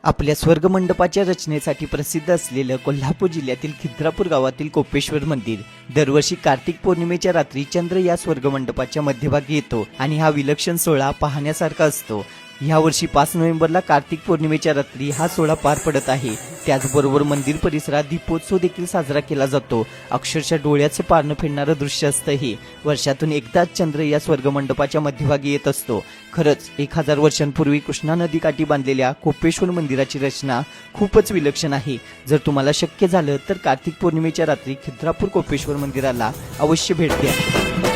आपल्या स्वर्गमंडपाच्या रचनेसाठी प्रसिद्ध असलेलं कोल्हापूर जिल्ह्यातील खिद्रापूर गावातील कोपेश्वर मंदिर दरवर्षी कार्तिक पौर्णिमेच्या रात्री चंद्र या स्वर्गमंडपाच्या मध्यभागी येतो आणि हा विलक्षण सोहळा पाहण्यासारखा असतो। यावर्षी 5 नोव्हेंबरला कार्तिक पौर्णिमेच्या रात्री हा सोहळा पार पडत आहे। त्याचबरोबर मंदिर परिसरात दीपोत्सव देखील साजरा केला जातो। अक्षरशः डोळ्याचं पारणं फिरणारं दृश्य असतं हे। वर्षातून एकदाच चंद्र या स्वर्गमंडपाच्या मध्यभागी येत असतो। खरंच 1000 वर्षांपूर्वी कृष्णा नदीकाठी बांधलेल्या कोपेश्वर मंदिराची रचना खूपच विलक्षण आहे। जर तुम्हाला शक्य झालं तर कार्तिक पौर्णिमेच्या रात्री खिद्रापूर कोपेश्वर मंदिराला अवश्य भेट द्या।